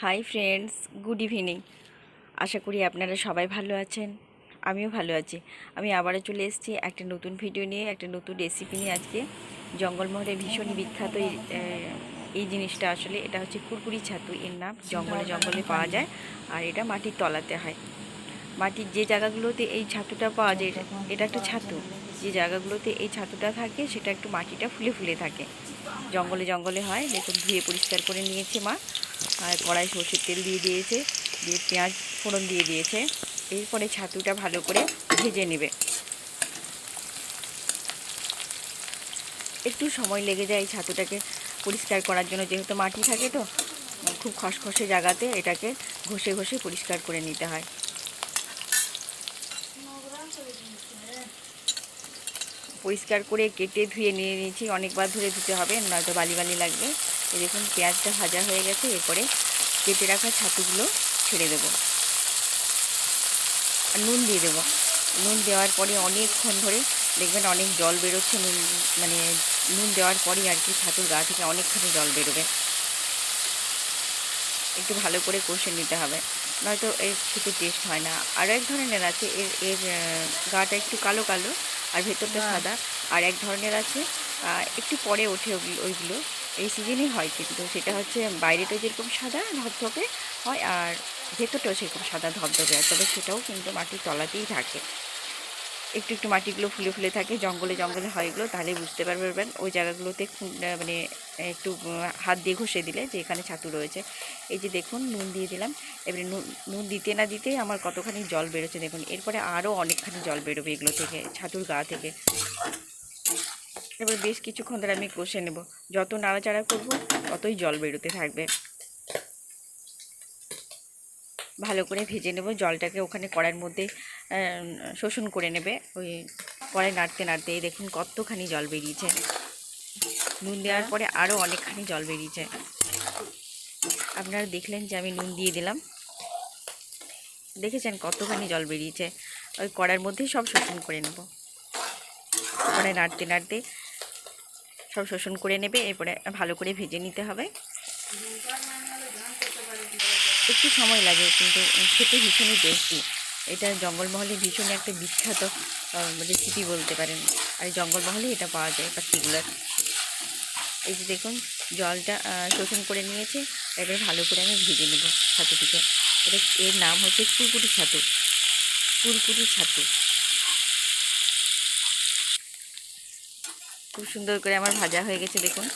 High friends, good evening. আশা করি আপনারা সবাই ভালো আছেন, আমিও ভালো আছি। আমি আবারও চলে এসেছি একটা নতুন ভিডিও নিয়ে, একটা নতুন রেসিপি নিয়ে। আজকে জঙ্গলমহলে ভীষণই বিখ্যাত এই জিনিসটা। আসলে এটা হচ্ছে কুরকুরি ছাতু। এর নাম জঙ্গলে জঙ্গলে পাওয়া যায়, আর এটা মাটির তলাতে হয়। মাটির যে জায়গাগুলোতে এই ছাতুটা পাওয়া যায়, এটা একটা ছাতু। যে জায়গাগুলোতে এই ছাতুটা থাকে সেটা একটু মাটিটা ফুলে ফুলে থাকে, জঙ্গলে জঙ্গলে হয়। দেখুন, ধুয়ে পরিষ্কার করে নিয়েছে মা, আর কড়াই সর্ষের তেল দিয়ে দিয়েছে, দিয়ে পেঁয়াজ ফোড়ন দিয়ে দিয়েছে। এরপরে ছাতুটা ভালো করে ভেজে নেবে। একটু সময় লেগে যায় এই ছাতুটাকে পরিষ্কার করার জন্য, যেহেতু মাটি থাকে তো খুব খসখসে জায়গাতে এটাকে ঘষে ঘষে পরিষ্কার করে নিতে হয়। পরিষ্কার করে কেটে ধুয়ে নিয়ে নিয়েছি, অনেকবার ধরে ধুতে হবে, নয়তো বালি বালি লাগবে। এই দেখুন, পেঁয়াজটা ভাজা হয়ে গেছে। এরপরে কেটে রাখা ছাতুগুলো ছেড়ে দেবো, আর নুন দিয়ে দেবো। নুন দেওয়ার পরে অনেকক্ষণ ধরে দেখবেন অনেক জল বেরোচ্ছে। নুন দেওয়ার পরেই আর কি ছাতুর গা থেকে অনেকখানি জল বেরোবে। একটু ভালো করে কষে নিতে হবে, নয়তো এর খেতে টেস্ট হয় না। আরও এক ধরনের আছে, এর এর গাটা একটু কালো কালো আর ভেতরটা সাদা। আর এক ধরনের আছে, একটু পরে ওঠে ওইগুলো এই সিজনেই হয়, কিন্তু সেটা হচ্ছে বাইরেটা যেরকম সাদা ধপধপে হয়, আর ভেতরটাও সেরকম সাদা ধপধপে হয়, তবে সেটাও কিন্তু মাটির তলাতেই থাকে। একটু একটু মাটিগুলো ফুলে ফুলে থাকে, জঙ্গলে জঙ্গলে হয় এগুলো, তাহলে বুঝতে পারবেন ওই জায়গাগুলোতে মানে একটু হাত দিয়ে ঘষে দিলে যে এখানে ছাতু রয়েছে। এই যে দেখুন, নুন দিয়ে দিলাম। এবারে নুন দিতে না দিতেই আমার কতখানি জল বেরোচ্ছে দেখুন। এরপরে আরও অনেকখানি জল বেরোবে এগুলো থেকে, ছাতুর গা থেকে। এবার বেশ কিছুক্ষণ ধরে আমি কষে নেব। যত নাড়াচাড়া করব ততই জল বেরোতে থাকবে। ভালো করে ভেজে নেব, জলটাকে ওখানে কড়াইয়ের মধ্যে শোষণ করে নেবে। ওই কড়াই নাড়তে নাড়তে দেখুন কতখানি জল বেরিয়েছে। নুন দেওয়ার পরে আরও অনেকখানি জল বেরিয়েছে। আপনারা দেখলেন যে আমি নুন দিয়ে দিলাম, দেখেছেন কতখানি জল বেরিয়েছে। ওই কড়াইয়ের মধ্যেই সব শোষণ করে নেব। কড়াই নাড়তে নাড়তে সব শোষণ করে নেবে। এরপরে ভালো করে ভেজে নিতে হবে। একটু সময় লাগে, কিন্তু খেতে ভীষণই টেস্টি। এটা জঙ্গলমহলে ভীষণ একটা বিখ্যাত রেসিপি বলতে পারেন। আর জঙ্গলমহলে এটা পাওয়া যায় পার্টিকুলার। এই যে দেখুন, জলটা শোষণ করে নিয়েছে। এবারে ভালো করে আমি ভেজে নেব ছাতুটিকে। এর নাম হচ্ছে কুরকুরি ছাতু। কুরকুরি ছাতু খুব সুন্দর করে আমার ভাজা হয়ে গেছে দেখুন।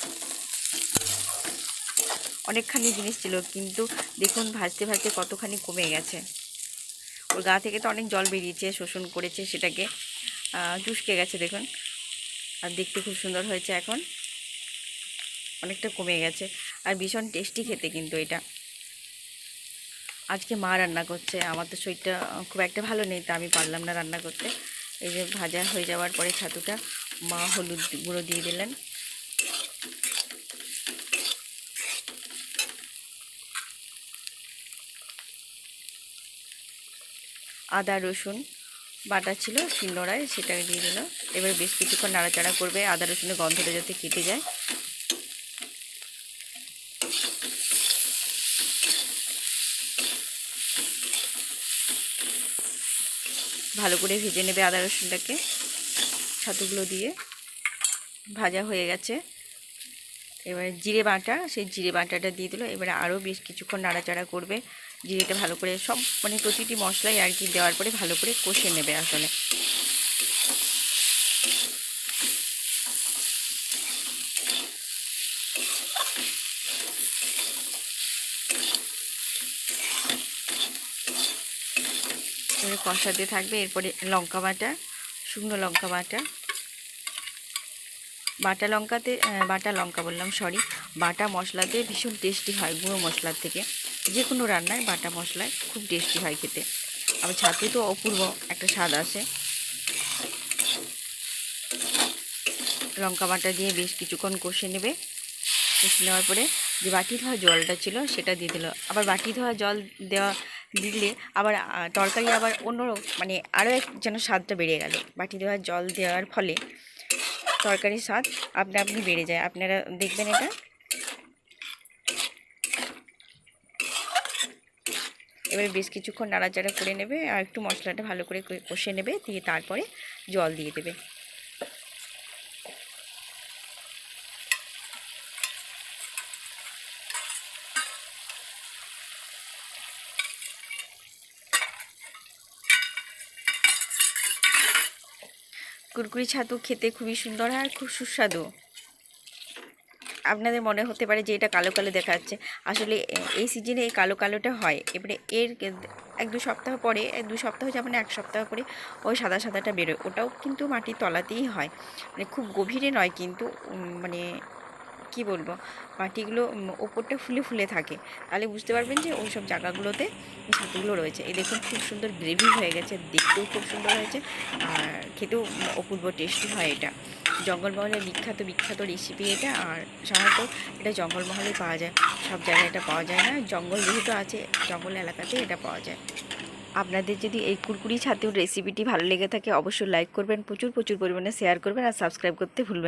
অনেকখানি জিনিস ছিল, কিন্তু দেখুন ভাজতে ভাজতে কতখানি কমে গেছে। ওর গা থেকে তো অনেক জল বেরিয়েছে, শোষণ করেছে, সেটাকে চুষকে গেছে দেখুন। আর দেখতে খুব সুন্দর হয়েছে, এখন অনেকটা কমে গেছে। আর ভীষণ টেস্টি খেতে কিন্তু এটা। আজকে মা রান্না করছে, আমার তো শরীরটা খুব একটা ভালো নেই, তা আমি পারলাম না রান্না করতে। এই যে ভাজা হয়ে যাওয়ার পরে ছাতুটা মা হলুদ গুঁড়ো দিয়ে দিলেন। আদা রসুন বাটা ছিল শিলনোড়ায়, সেটা দিয়ে দিল। এবার বেশ কিছুক্ষণ নাড়াচাড়া করবে, আদা রসুনের গন্ধটা যাতে কেটে যায়। ভালো করে ভেজে নেবে আদা রসুনটাকে। ছাতুগুলো দিয়ে ভাজা হয়ে গেছে। এবারে জিরে বাটা, সেই জিরে বাটাটা দিয়ে দিল। এবারে আরও বেশ কিছুক্ষণ নাড়াচাড়া করবে। জিরেটা ভালো করে সব প্রতিটি মশলাই আর কি দেওয়ার পরে ভালো করে কষে নেবে আসলে। এবারে কষাতে থাকবে। এরপরে লঙ্কা বাটা, শুকনো লঙ্কা বাটা, বাটা লঙ্কা বললাম, সরি। বাটা মশলাতে ভীষণ টেস্টি হয় গুঁড়ো মশলার থেকে। যে কোনো রান্নায় বাটা মশলায় খুব টেস্টি হয় খেতে। আবার ছাতু তো অপূর্ব একটা স্বাদ আসে। লঙ্কা বাটা দিয়ে বেশ কিছুক্ষণ কষে নেবে। কষে নেওয়ার পরে যে বাটি ধোয়া জলটা ছিল সেটা দিয়ে দিল। আবার বাটি ধোয়া জল দিলে আবার তরকারি আবার অন্য আরও যেন স্বাদটা বেড়ে গেল। বাটি ধোয়া জল দেওয়ার ফলে তরকারির স্বাদ আপনা আপনি বেড়ে যায়। আপনারা দেখবেন এটা। এবারে বেশ কিছুক্ষণ নাড়াচাড়া করে নেবে আর একটু মশলাটা ভালো করে কষে নেবে, দিয়ে তারপরে জল দিয়ে দেবে। কুরকুরি ছাতু খেতে খুবই সুন্দর আর খুব সুস্বাদু। আপনাদের মনে হতে পারে যে এটা কালো কালো দেখা যাচ্ছে, আসলে এই সিজনে এই কালো কালোটা হয়। এবারে এর 1-2 সপ্তাহ পরে, 2 সপ্তাহ যাবে না, 1 সপ্তাহ পরে ওই সাদা সাদাটা বেরোয়, ওটাও কিন্তু মাটির তলাতেই হয়, মানে খুব গভীরে নয় কিন্তু। মানে কি বলবো, মাটিগুলো ওপরটা ফুলে ফুলে থাকে, তাহলে বুঝতে পারবেন যে ওই সব জায়গাগুলোতে এই ছাতুগুলো রয়েছে। এই দেখুন খুব সুন্দর গ্রেভি হয়ে গেছে, দেখতেও খুব সুন্দর হয়েছে আর খেতেও অপূর্ব টেস্টি হয় এটা। জঙ্গলমহলের বিখ্যাত বিখ্যাত রেসিপি এটা। আর সাধারণত এটা জঙ্গলমহলেই পাওয়া যায়, সব জায়গায় এটা পাওয়া যায় না। জঙ্গল যেহেতু আছে, জঙ্গল এলাকাতে এটা পাওয়া যায়। আপনাদের যদি এই কুরকুরি ছাতুর রেসিপিটি ভালো লেগে থাকে অবশ্যই লাইক করবেন, প্রচুর প্রচুর পরিমাণে শেয়ার করবেন আর সাবস্ক্রাইব করতে ভুলবেন না।